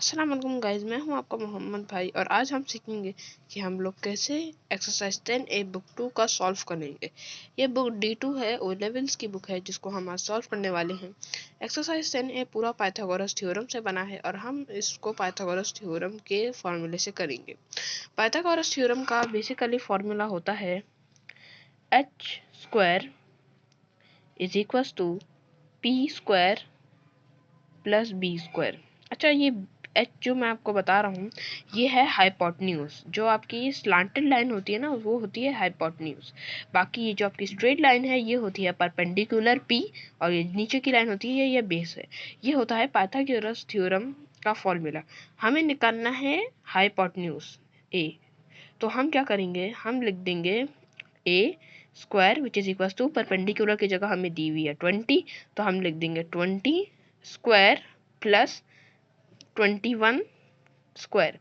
अस्सलाम वालेकुम गाइस, मैं हूं आपका मोहम्मद भाई और आज हम सीखेंगे कि हम लोग कैसे एक्सरसाइज 10A बुक 2 का सॉल्व करेंगे। ये बुक D2 है, ओ लेवल्स की बुक है जिसको हम आज सॉल्व करने वाले हैं। एक्सरसाइज 10A पूरा पाइथागोरस थ्योरम से बना है और हम इसको पाइथागोरस थ्योरम के फॉर्मूले से करेंगे। पाइथागोरस थ्योरम का बेसिकली फॉर्मूला होता है h square is equal to p square plus b square. अच्छा, ये एच जो मैं आपको बता रहा हूँ ये है हाइपोटेन्यूज। जो आपकी स्लांटेड लाइन होती है ना, वो होती है हाइपोटेन्यूज। बाकी ये जो आपकी स्ट्रेट लाइन है ये होती है परपेंडिकुलर पी, और ये नीचे की लाइन होती है ये बेस है। ये होता है पाइथागोरस थ्योरम का फॉर्मूला। हमें निकालना है हाइपोटेन्यूज ए। तो हम क्या करेंगे, हम लिख देंगे A square which is equal to perpendicular की जगह हमें दी हुई है 20, तो हम लिख देंगे 20 स्क्वायर प्लस 21 स्क्वायर।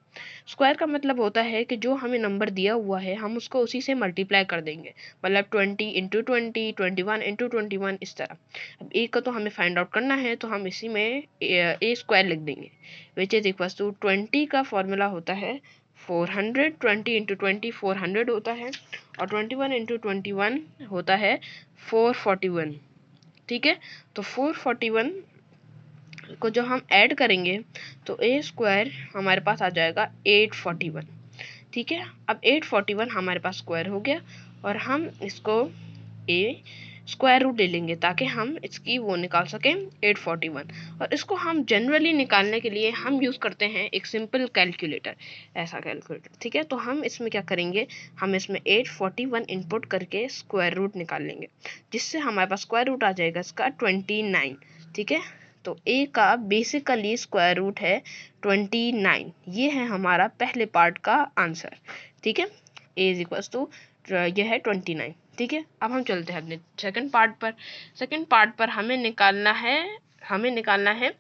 स्क्वायर का मतलब होता है कि जो हमें नंबर दिया हुआ है हम उसको उसी से मल्टीप्लाई कर देंगे, मतलब 20 इंटू 20, 21 इंटू 21, इस तरह। अब ए का तो हमें फाइंड आउट करना है, तो हम इसी में ए स्क्वायर लिख देंगे विच इज इक्वल टू 20 का फॉर्मूला होता है 400। 20 इंटू 20 400 होता है, और 21 इंटू 21 होता है 441। ठीक है, तो 441 को जो हम ऐड करेंगे तो ए स्क्वायर हमारे पास आ जाएगा 841। ठीक है, अब 841 हमारे पास स्क्वायर हो गया, और हम इसको ए स्क्वायर रूट ले लेंगे ताकि हम इसकी वो निकाल सकें 841। और इसको हम जनरली निकालने के लिए हम यूज़ करते हैं एक सिंपल कैलकुलेटर, ऐसा कैलकुलेटर। ठीक है, तो हम इसमें क्या करेंगे, हम इसमें 841 इनपुट करके स्क्वायर रूट निकाल लेंगे, जिससे हमारे पास स्क्वायर रूट आ जाएगा इसका 29। ठीक है, तो ए का बेसिकली स्क्वायर रूट है 29। ये है हमारा पहले पार्ट का आंसर। ठीक है, ए इज इक्वल टू यह है 29। ठीक है, अब हम चलते हैं अपने सेकंड पार्ट पर। सेकंड पार्ट पर हमें निकालना है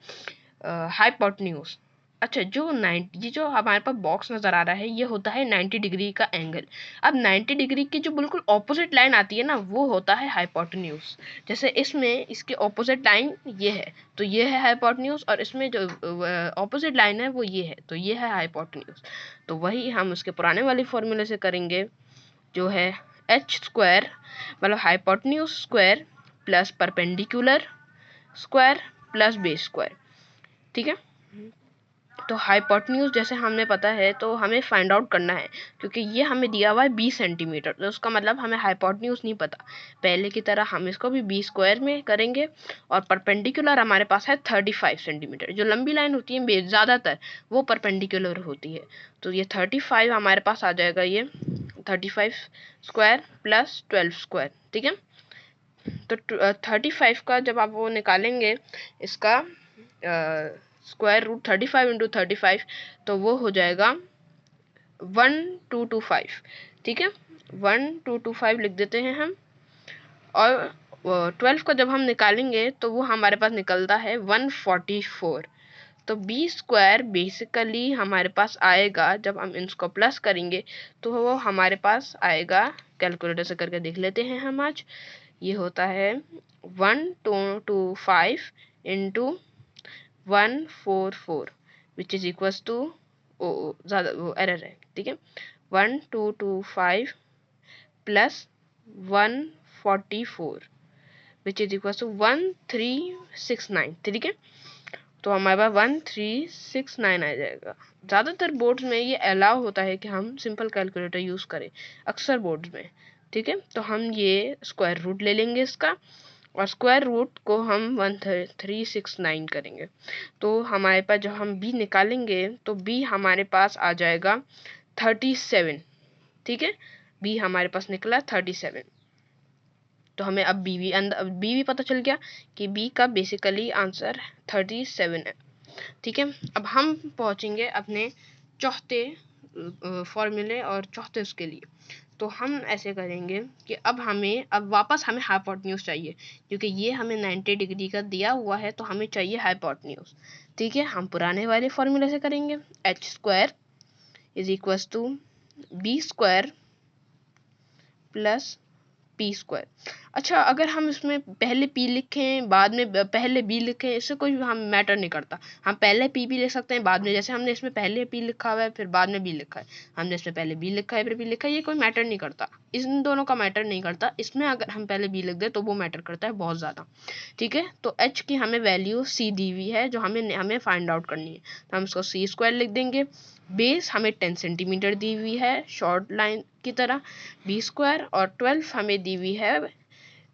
हाइपोटेन्यूज। अच्छा, जो 90, ये जो हमारे पास बॉक्स नज़र आ रहा है ये होता है 90 डिग्री का एंगल। अब 90 डिग्री की जो बिल्कुल ऑपोजिट लाइन आती है ना, वो होता है हाइपोटेन्यूज। जैसे इसमें इसके ऑपोजिट लाइन ये है, तो ये है हाइपोटेन्यूज, और इसमें जो ऑपोजिट लाइन है वो ये है, तो ये है हाइपोटेन्यूज। तो वही हम उसके पुराने वाले फॉर्मूले से करेंगे, जो है एच स्क्वायर मतलब hypotenuse square plus perpendicular square plus base square. ठीक है, तो हाइपोटेन्यूज जैसे हमें पता है तो हमें फाइंड आउट करना है, क्योंकि ये हमें दिया हुआ है 20 सेंटीमीटर, तो उसका मतलब हमें हाइपोटेन्यूज नहीं पता। पहले की तरह हम इसको भी 20 स्क्वायर में करेंगे, और परपेंडिकुलर हमारे पास है 35 सेंटीमीटर। जो लंबी लाइन होती है ज़्यादातर वो परपेंडिकुलर होती है, तो ये 35 हमारे पास आ जाएगा, ये 35 स्क्वायर प्लस 12 स्क्वायर। ठीक है, तो 35 का जब आप वो निकालेंगे इसका स्क्वायर रूट 35 इंटू 35, तो वो हो जाएगा 1225। ठीक है, 1225 लिख देते हैं हम। और 12 का जब हम निकालेंगे तो वो हमारे पास निकलता है 144। तो बी स्क्वायर बेसिकली हमारे पास आएगा, जब हम इसको प्लस करेंगे तो वो हमारे पास आएगा, कैलकुलेटर से करके देख लेते हैं हम आज। ये होता है 1225 into 144 which is equal to, ज़्यादा वो एरर है। ठीक है, 1225 plus 144 which is equal to 1369। ठीक है, तो हमारे पास 1369 आ जाएगा। ज़्यादातर बोर्ड्स में ये अलाउ होता है कि हम सिंपल कैलकुलेटर यूज़ करें, अक्सर बोर्ड्स में। ठीक है, तो हम ये स्क्वायर रूट ले लेंगे इसका, और स्क्वायर रूट को हम 1369 करेंगे, तो हमारे पास जब हम बी निकालेंगे तो बी हमारे पास आ जाएगा 37। ठीक है, बी हमारे पास निकला 37। तो हमें अब बी भी पता चल गया कि बी का बेसिकली आंसर 37 है। ठीक है, अब हम पहुंचेंगे अपने चौथे फॉर्मूले और चौथे उसके लिए। तो हम ऐसे करेंगे कि अब वापस हमें हाइपोटेन्यूज चाहिए, क्योंकि ये हमें 90 डिग्री का दिया हुआ है, तो हमें चाहिए हाइपोटेन्यूज। ठीक है, हम पुराने वाले फॉर्मूले से करेंगे, H square is equal to B square plus P square. अच्छा, अगर हम इसमें पहले p लिखें बाद में पहले b लिखें, इससे कोई हम मैटर नहीं करता। हम पहले p भी लिख सकते हैं बाद में, जैसे हमने इसमें पहले p लिखा हुआ है फिर बाद में b लिखा है, हमने इसमें पहले b लिखा है फिर p लिखा है, ये कोई मैटर नहीं करता। इन दोनों का मैटर नहीं करता। इसमें अगर हम पहले b लिख दें तो वो मैटर करता है बहुत ज़्यादा। ठीक है, तो h की हमें वैल्यू c दी हुई है जो हमें फाइंड आउट करनी है, तो हम इसको c स्क्वायर लिख देंगे। बेस हमें 10 सेंटीमीटर दी हुई है शॉर्ट लाइन की तरह, b स्क्वायर, और 12 हमें दी हुई है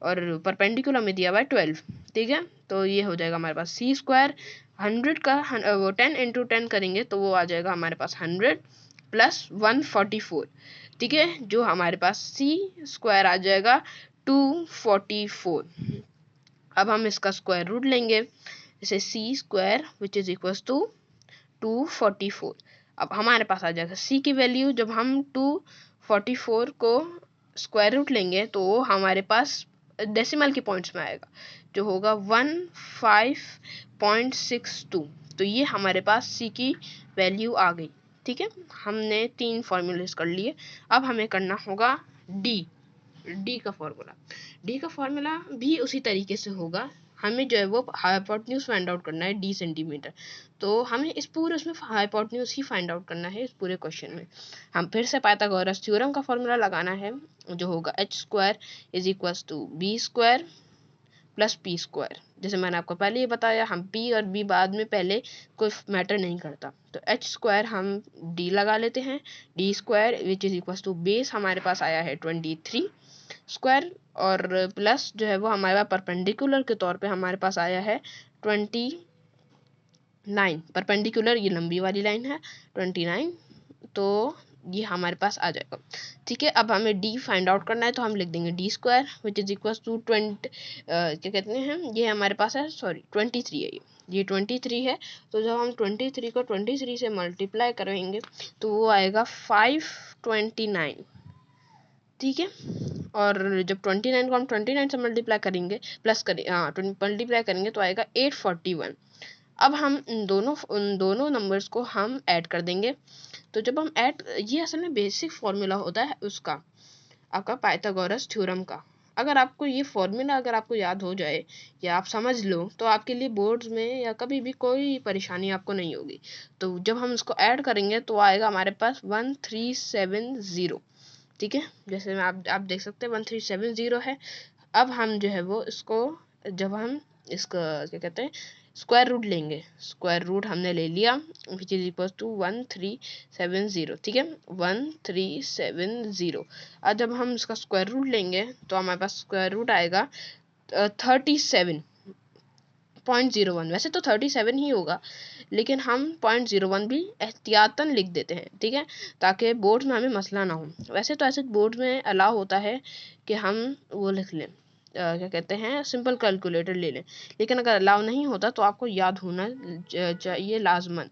और परपेंडिकुलर में दिया हुआ है 12। ठीक है, तो ये हो जाएगा हमारे पास c स्क्वायर। 100 का वो 10 इंटू 10 करेंगे तो वो आ जाएगा हमारे पास 100 प्लस 144। ठीक है, जो हमारे पास c स्क्वायर आ जाएगा 244। अब हम इसका स्क्वायर रूट लेंगे, जैसे c square which is equal to 244। अब हमारे पास आ जाएगा c की वैल्यू, जब हम 244 को स्क्वायर रूट लेंगे तो वो हमारे पास डेसिमल के पॉइंट्स में आएगा, जो होगा 15.62। तो ये हमारे पास c की वैल्यू आ गई। ठीक है, हमने 3 फॉर्मूलेस कर लिए। अब हमें करना होगा डी का फॉर्मूला भी उसी तरीके से होगा। हमें जो है वो हाइपोटेन्यूज फाइंड आउट करना है d सेंटीमीटर, तो हमें इस पूरे उसमें हाइपोटेन्यूज ही फाइंड आउट करना है इस पूरे क्वेश्चन में। हम फिर से पाइथागोरस थ्योरम का फॉर्मूला लगाना है, जो होगा h square is equal to b square plus p square. जैसे मैंने आपको पहले ये बताया, हम p और b बाद में पहले कोई मैटर नहीं करता, तो h स्क्वायर हम d लगा लेते हैं, d square which is equal to base हमारे पास आया है 23 स्क्वायर, और प्लस जो है वो हमारे पास परपेंडिकुलर के तौर पे हमारे पास आया है 29। परपेंडिकुलर ये लंबी वाली लाइन है 29, तो ये हमारे पास आ जाएगा। ठीक है, अब हमें d फाइंड आउट करना है, तो हम लिख देंगे d square which is equal to 20 क्या कहते हैं, ये हमारे पास है 23 है, ये 23 है। तो जब हम 23 को 23 से मल्टीप्लाई करेंगे तो वो आएगा 529। ठीक है, और जब 29 को हम 29 से मल्टीप्लाई करेंगे मल्टीप्लाई करेंगे तो आएगा 841। अब हम उन दोनों नंबर्स को हम ऐड कर देंगे। तो जब हम ऐड, ये असल में बेसिक फॉर्मूला होता है उसका, आपका पाइथागोरस थ्योरम का। अगर आपको ये फॉर्मूला अगर आपको याद हो जाए या आप समझ लो तो आपके लिए बोर्ड्स में या कभी भी कोई परेशानी आपको नहीं होगी। तो जब हम इसको ऐड करेंगे तो आएगा हमारे पास 1370। ठीक है, जैसे में आप देख सकते हैं 1370 है। अब हम जो है वो इसको, जब हम इसका क्या कहते हैं स्क्वायर रूट लेंगे, स्क्वायर रूट हमने ले लिया विच इज इक्वल टू 1370। ठीक है, 1370। अब जब हम इसका स्क्वायर रूट लेंगे तो हमारे पास स्क्वायर रूट आएगा 37.01। वैसे तो 37 ही होगा, लेकिन हम 0.01 भी एहतियातन लिख देते हैं। ठीक है, ताकि बोर्ड में हमें मसला ना हो। वैसे तो ऐसे बोर्ड में अलाउ होता है कि हम वो लिख लें, क्या कहते हैं सिंपल कैलकुलेटर ले लें, लेकिन अगर अलाउ नहीं होता तो आपको याद होना चाहिए लाजमन।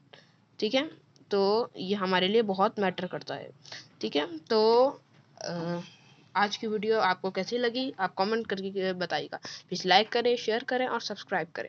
ठीक है, तो ये हमारे लिए बहुत मैटर करता है। ठीक है, तो आज की वीडियो आपको कैसी लगी आप कमेंट करके बताइएगा। प्लीज़ लाइक करें, शेयर करें और सब्सक्राइब करें।